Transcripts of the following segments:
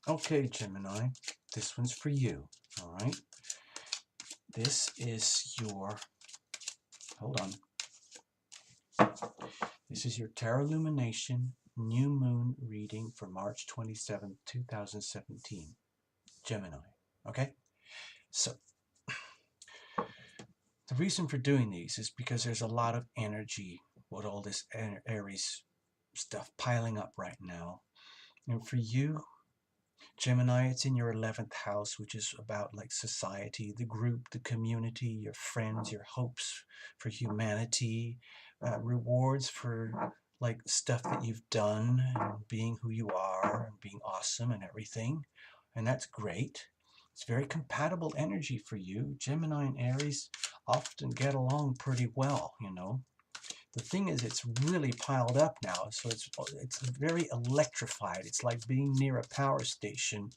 Okay, Gemini, this one's for you, all right? This is your, hold on. This is your Tarot Lumination New Moon reading for March 27th, 2017. Gemini, okay? So, the reason for doing these is because there's a lot of energy with all this Aries stuff piling up right now. And for you, Gemini, it's in your 11th house, which is about like society, the group, the community, your friends, your hopes for humanity, rewards for like stuff that you've done and being who you are and being awesome and everything. And that's great. It's very compatible energy for you. Gemini and Aries often get along pretty well, you know. The thing is, it's really piled up now, so it's very electrified. It's like being near a power station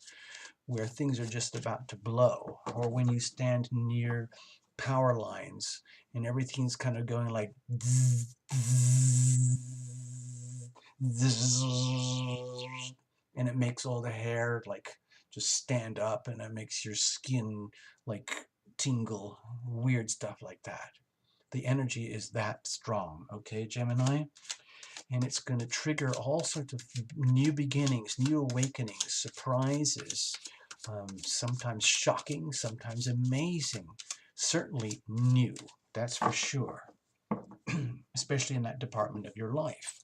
where things are just about to blow, or when you stand near power lines and everything's kind of going like zzz, zzz, zzz, and it makes all the hair like just stand up, and it makes your skin like tingle, weird stuff like that. The energy is that strong, okay, Gemini? And it's going to trigger all sorts of new beginnings, new awakenings, surprises, sometimes shocking, sometimes amazing, certainly new, that's for sure, especially in that department of your life.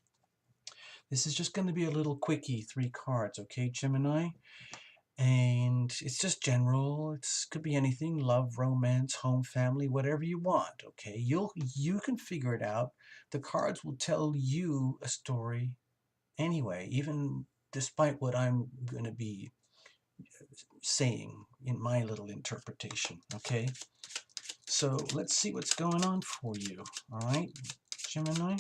This is just going to be a little quickie, 3 cards, okay, Gemini? And it's just general. It could be anything: love, romance, home, family, whatever you want, okay? You can figure it out. The cards will tell you a story anyway, even despite what I'm going to be saying in my little interpretation, okay? So let's see what's going on for you, all right, Gemini?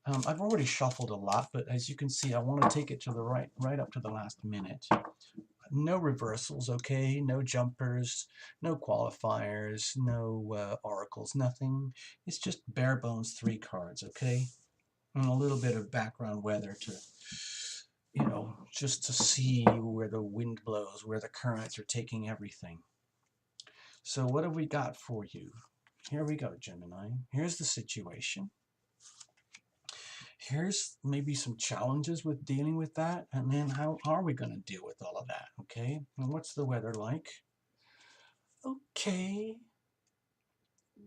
I've already shuffled a lot, but as you can see, I want to take it to the right up to the last minute. No reversals, okay? No jumpers, no qualifiers, no oracles, nothing. It's just bare bones 3 cards, okay? And a little bit of background weather to, you know, just to see where the wind blows, where the currents are taking everything. So what have we got for you? Here we go, Gemini. Here's the situation. Here's maybe some challenges with dealing with that, and then how are we going to deal with all of that, okay? And what's the weather like? Okay,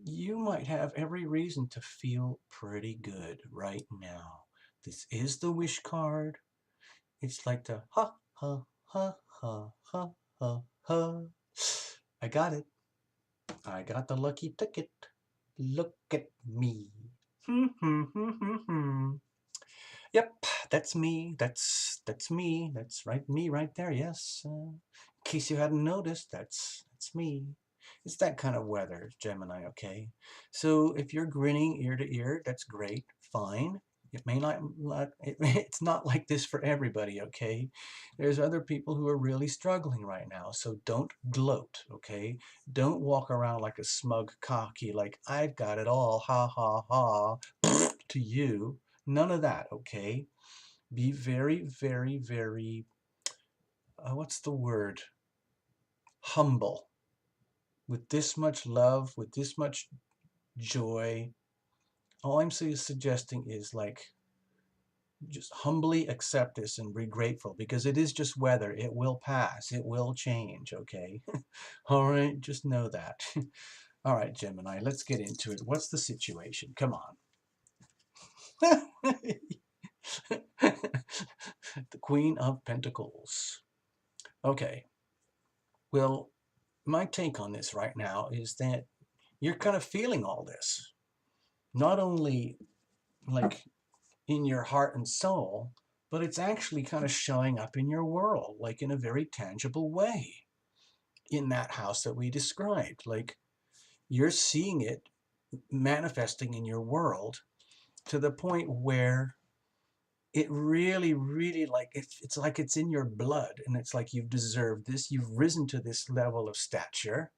you might have every reason to feel pretty good right now. This is the wish card. It's like the ha, ha, ha, ha, ha, ha, ha. I got it. I got the lucky ticket. Look at me. Yep, that's me. That's me. That's right, me right there. Yes. In case you hadn't noticed, that's me. It's that kind of weather, Gemini. Okay. So if you're grinning ear to ear, that's great. Fine. It may not. It's not like this for everybody. Okay. There's other people who are really struggling right now. So don't gloat. Okay. Don't walk around like a smug cocky, like I've got it all. Ha ha ha. To you. None of that, okay? Be very, very, very, what's the word? Humble. With this much love, with this much joy, all I'm suggesting is like, just humbly accept this and be grateful, because it is just weather. It will pass. It will change, okay? All right, just know that. All right, Gemini, let's get into it. What's the situation? Come on. The Queen of Pentacles. Okay, well, my take on this right now is that you're kind of feeling all this, not only like in your heart and soul, but it's actually kind of showing up in your world, like in a very tangible way, in that house that we described. Like you're seeing it manifesting in your world to the point where it really, really, like it's like it's in your blood, and it's like you've deserved this. You've risen to this level of stature.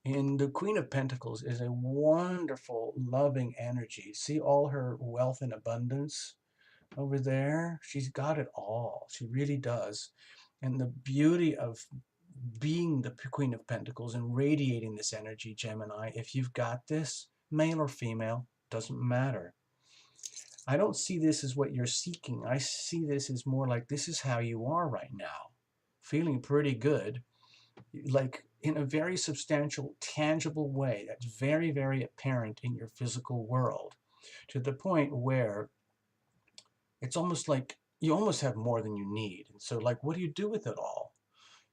And the Queen of Pentacles is a wonderful, loving energy. See all her wealth and abundance? over there, she's got it all. She really does. And the beauty of being the Queen of Pentacles and radiating this energy, Gemini, if you've got this, male or female, doesn't matter. I don't see this as what you're seeking. I see this as more like this is how you are right now. Feeling pretty good, like in a very substantial, tangible way that's very, very apparent in your physical world, to the point where it's almost like you almost have more than you need. And so, like, what do you do with it all?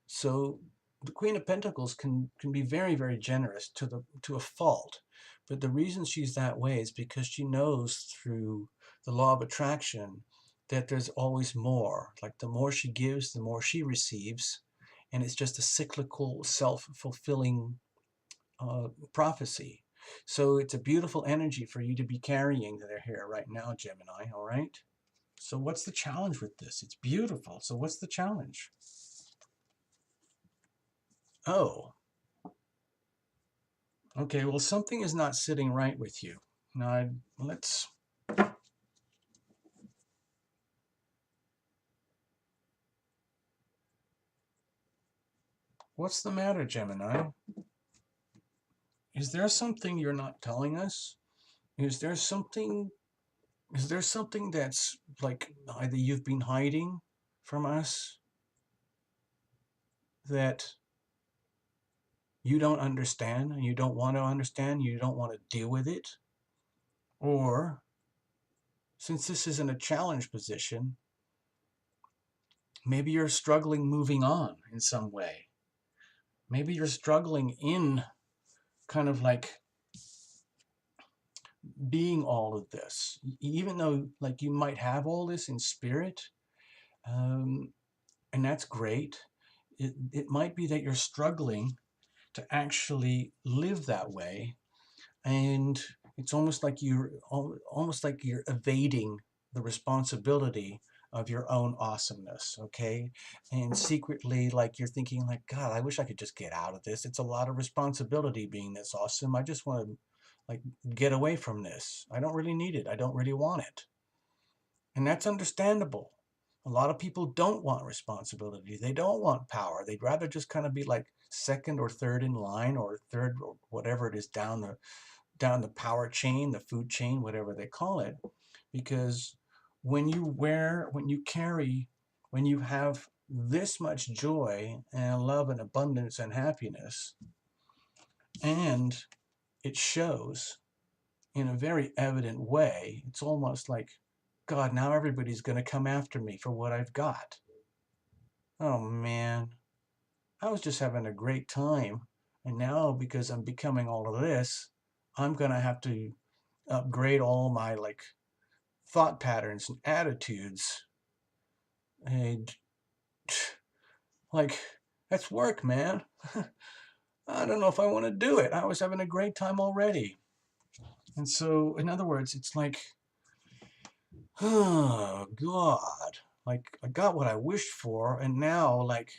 So the Queen of Pentacles can be very, very generous to a fault. But the reason she's that way is because she knows through the law of attraction that there's always more. Like the more she gives, the more she receives. And it's just a cyclical, self-fulfilling prophecy. So it's a beautiful energy for you to be carrying there here right now, Gemini, all right? So what's the challenge with this? It's beautiful. So what's the challenge? Oh, okay, well, something is not sitting right with you. Now, let's... What's the matter, Gemini? Is there something you're not telling us? Is there something... Is there something that's, like, either you've been hiding from us that you don't understand, and you don't want to understand, you don't want to deal with it? Or, since this isn't a challenge position, maybe you're struggling moving on in some way. Maybe you're struggling in kind of like being all of this, even though like you might have all this in spirit, um, and that's great. It might be that you're struggling to actually live that way, and it's almost like you're evading the responsibility of your own awesomeness, okay? And secretly, like you're thinking like, God, I wish I could just get out of this. It's a lot of responsibility being this awesome. I just want to like get away from this. I don't really need it. I don't really want it. And that's understandable. A lot of people don't want responsibility. They don't want power. They'd rather just kind of be like second or third in line, or third or whatever it is down the power chain, the food chain, whatever they call it. Because when you carry, when you have this much joy and love and abundance and happiness, and it shows in a very evident way, it's almost like, God, now everybody's going to come after me for what I've got. Oh man, I was just having a great time. And now, because I'm becoming all of this, I'm going to have to upgrade all my like thought patterns and attitudes. And like, that's work, man. I don't know if I want to do it. I was having a great time already. And so, in other words, it's like, oh, God. Like, I got what I wished for, and now, like,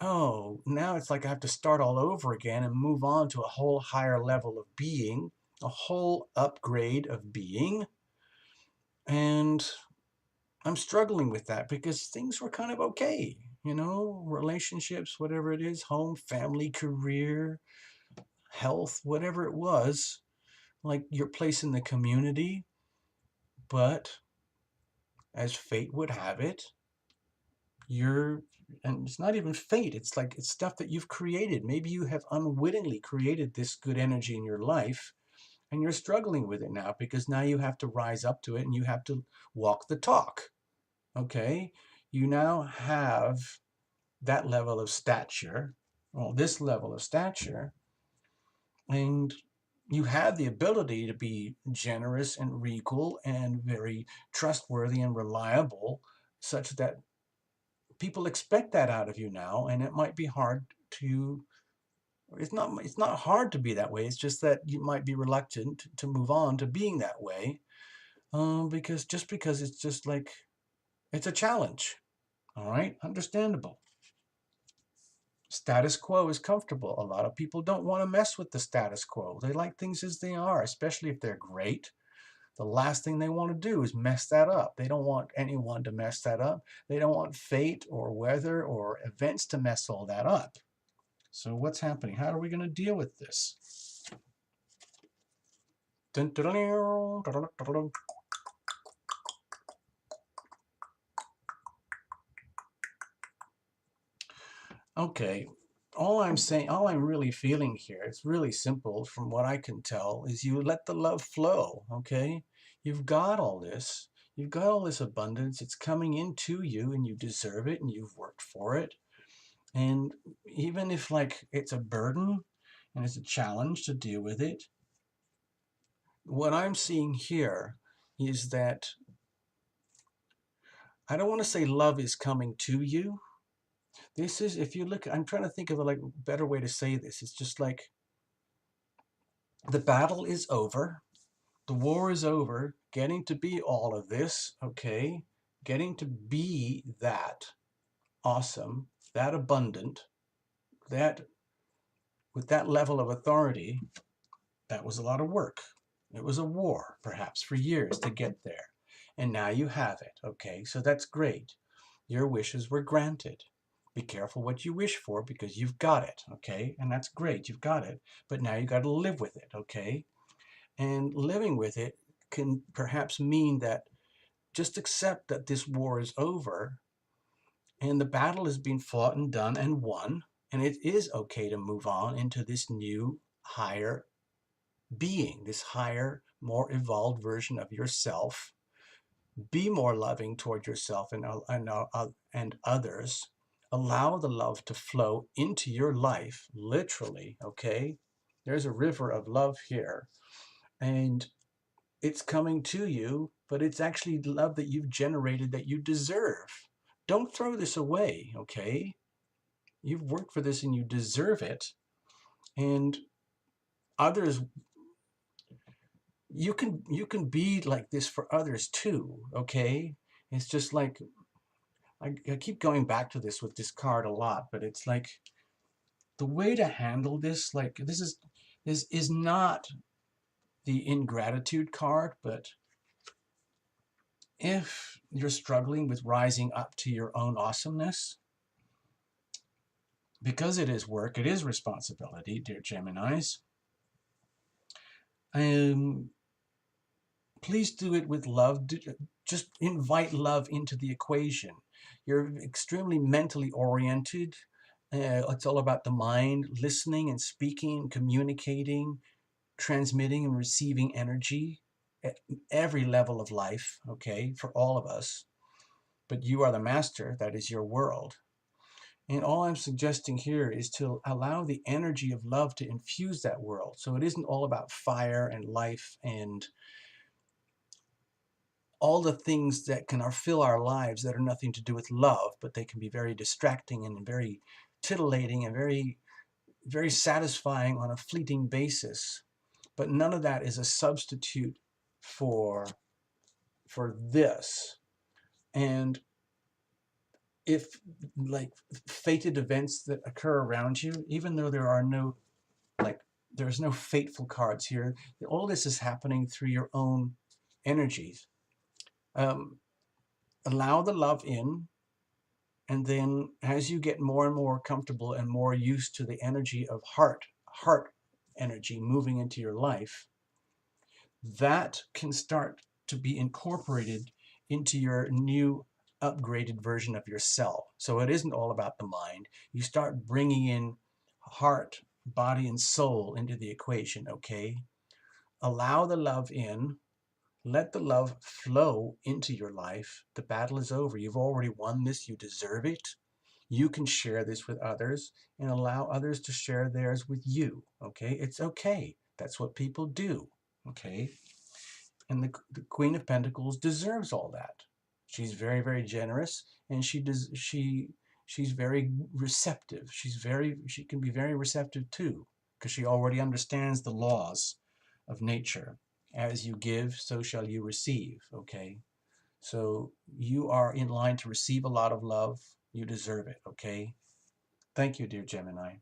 oh, now it's like I have to start all over again and move on to a whole higher level of being, a whole upgrade of being. And I'm struggling with that because things were kind of okay, you know, relationships, whatever it is, home, family, career, health, whatever it was, like your place in the community. But as fate would have it, and it's not even fate, it's like it's stuff that you've created. Maybe you have unwittingly created this good energy in your life, and you're struggling with it now because now you have to rise up to it and you have to walk the talk. Okay, you now have that level of stature, well, this level of stature, and you have the ability to be generous and regal and very trustworthy and reliable, such that people expect that out of you now. And it might be hard to, it's not hard to be that way. It's just that you might be reluctant to move on to being that way, because it's just like, it's a challenge. All right, understandable. Status quo is comfortable. A lot of people don't want to mess with the status quo. They like things as they are, especially if they're great. The last thing they want to do is mess that up. They don't want anyone to mess that up. They don't want fate or weather or events to mess all that up. So what's happening? How are we going to deal with this? Okay, all I'm really feeling here, it's really simple from what I can tell, is you let the love flow, okay? You've got all this. You've got all this abundance. It's coming into you and you deserve it and you've worked for it. And even if like it's a burden and it's a challenge to deal with it, what I'm seeing here is that I don't want to say love is coming to you. This is, if you look, I'm trying to think of a like better way to say this. It's just like the battle is over. The war is over. Getting to be all of this, okay? Getting to be that awesome, that abundant, that with that level of authority, that was a lot of work. It was a war, perhaps, for years to get there. And now you have it, okay? So that's great. Your wishes were granted. Be careful what you wish for because you've got it, okay? And that's great, you've got it. But now you got to live with it, okay? And living with it can perhaps mean that just accept that this war is over and the battle has been fought and done and won. And it is okay to move on into this new, higher being, this higher, more evolved version of yourself. Be more loving toward yourself and others. Allow the love to flow into your life, literally, okay? There's a river of love here. And it's coming to you, but it's actually love that you've generated that you deserve. Don't throw this away, okay? You've worked for this and you deserve it. And others, you can be like this for others too, okay? It's just like I keep going back to this with this card a lot, but it's like the way to handle this, like this is not the ingratitude card, but if you're struggling with rising up to your own awesomeness, because it is work, it is responsibility, dear Geminis, please do it with love. Just invite love into the equation. You're extremely mentally oriented. It's all about the mind, listening and speaking, communicating, transmitting and receiving energy at every level of life, okay, for all of us. But you are the master, that is your world. And all I'm suggesting here is to allow the energy of love to infuse that world. So it isn't all about fire and life and all the things that can fill our lives that are nothing to do with love, but they can be very distracting and very titillating and very, very satisfying on a fleeting basis. But none of that is a substitute for this. And if like fated events that occur around you, even though there are no there's no fateful cards here, all this is happening through your own energies. Allow the love in, and then as you get more and more comfortable and more used to the energy of heart energy moving into your life, that can start to be incorporated into your new upgraded version of yourself. So it isn't all about the mind. You start bringing in heart, body, and soul into the equation, okay? Allow the love in. Let the love flow into your life. The battle is over. You've already won this. You deserve it. You can share this with others and allow others to share theirs with you, okay? It's okay. That's what people do, okay? And the Queen of Pentacles deserves all that. She's very, very generous, and she's very receptive. She can be very receptive too, because she already understands the laws of nature. As you give, so shall you receive, okay? So you are in line to receive a lot of love. You deserve it, okay? Thank you, dear Gemini.